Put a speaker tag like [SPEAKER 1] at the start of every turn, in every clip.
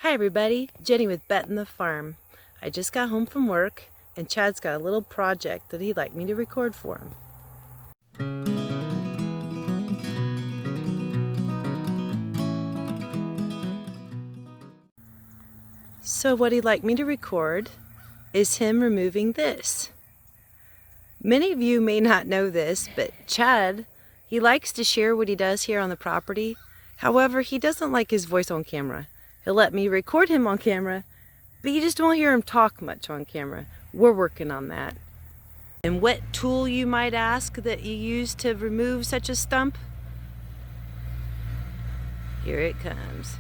[SPEAKER 1] Hi everybody, Jenny with Bet in the Farm. I just got home from work and Chad's got a little project that he'd like me to record for him. So what he'd like me to record is him removing this. Many of you may not know this, but Chad, he likes to share what he does here on the property. However, he doesn't like his voice on camera. He'll let me record him on camera, but you just won't hear him talk much on camera. We're working on that. And what tool, you might ask, that you use to remove such a stump? Here it comes.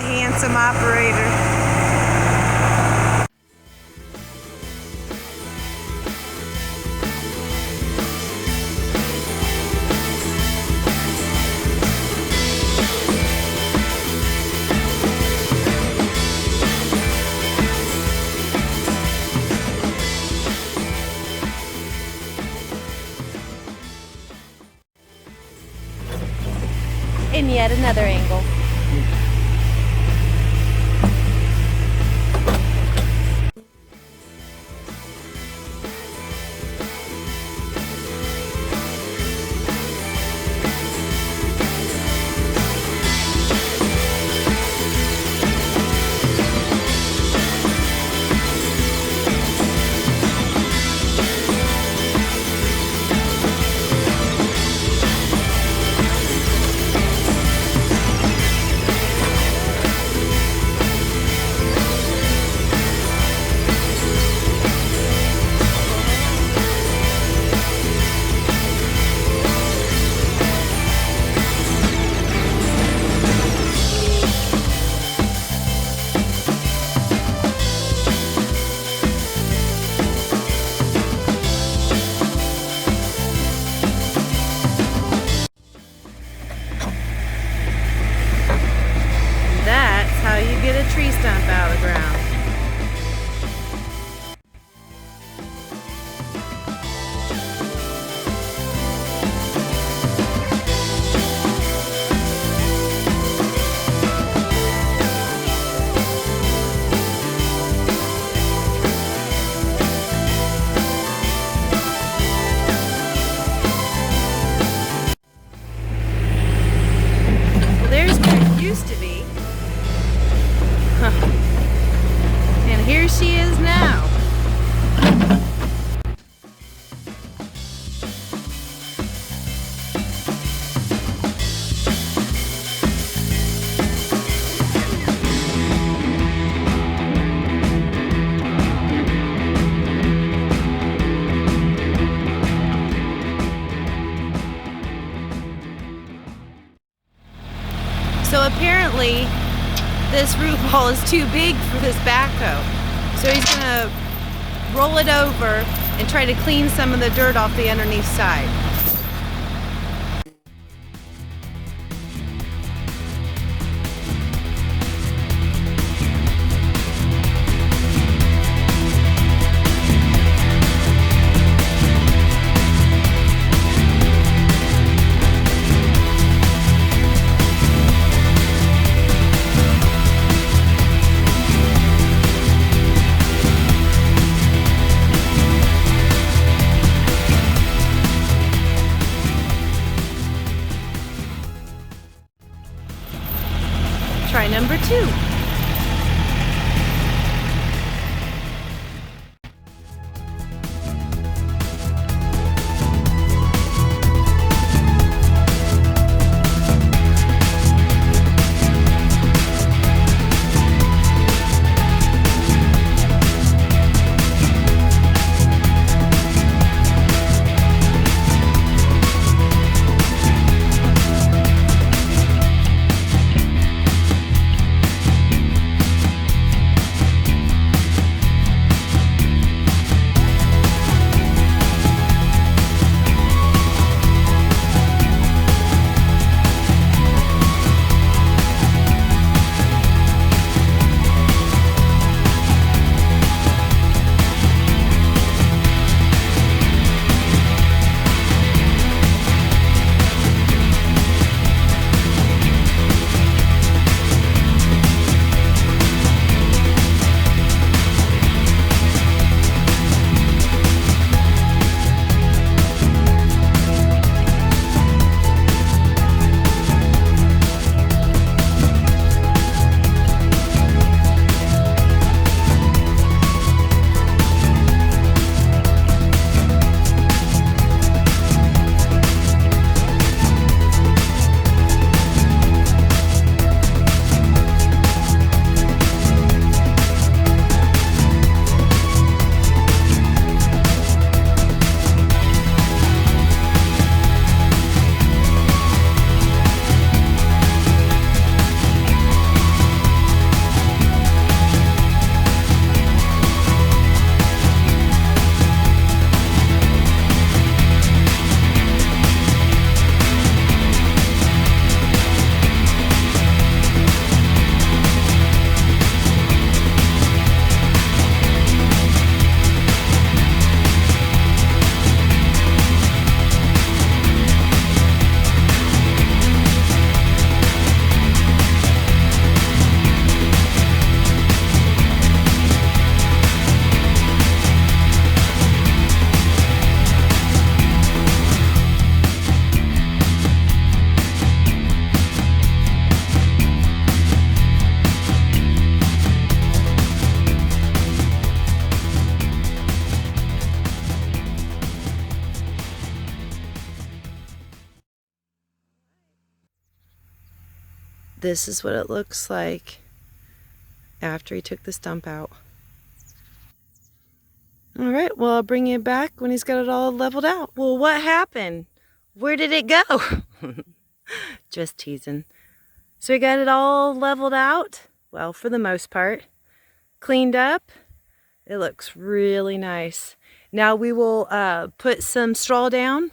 [SPEAKER 1] Handsome operator. in yet another angle. That's how you get a tree stump out of the ground. Well, there's where it used to be. And here she is now. So apparently this root ball is too big for this backhoe. So he's gonna roll it over and try to clean some of the dirt off the underneath side. Try number 2. this is what it looks like after he took the stump out. All right, well, I'll bring you back when he's got it all leveled out. Well, what happened? Where did it go? Just teasing. So we got it all leveled out. Well, for the most part. Cleaned up. It looks really nice. Now we will put some straw down,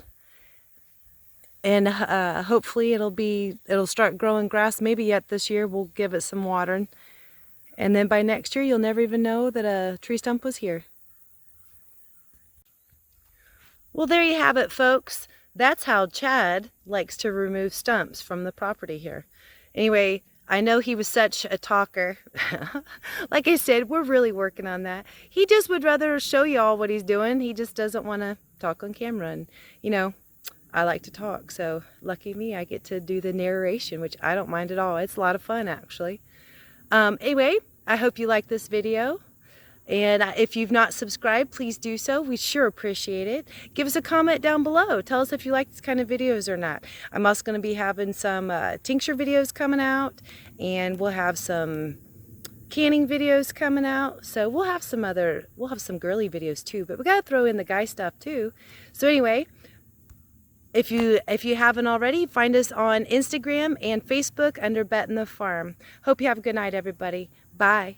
[SPEAKER 1] and hopefully it'll start growing grass. Maybe yet this year we'll give it some watering. And then by next year you'll never even know that a tree stump was here. Well, there you have it, folks. That's how Chad likes to remove stumps from the property here. Anyway, I know he was such a talker. Like I said, we're really working on that. He just would rather show you all what he's doing. He just doesn't want to talk on camera. And, you know, I like to talk. So lucky me, I get to do the narration, which I don't mind at all. It's a lot of fun, actually. Anyway, I hope you like this video. And if you've not subscribed, please do so. We sure appreciate it. Give us a comment down below. Tell us if you like this kind of videos or not. I'm also going to be having some tincture videos coming out, and we'll have some canning videos coming out. So we'll have some girly videos too, but we got to throw in the guy stuff too. So anyway, if you haven't already, find us on Instagram and Facebook under Bet in the Farm. Hope you have a good night, everybody. Bye.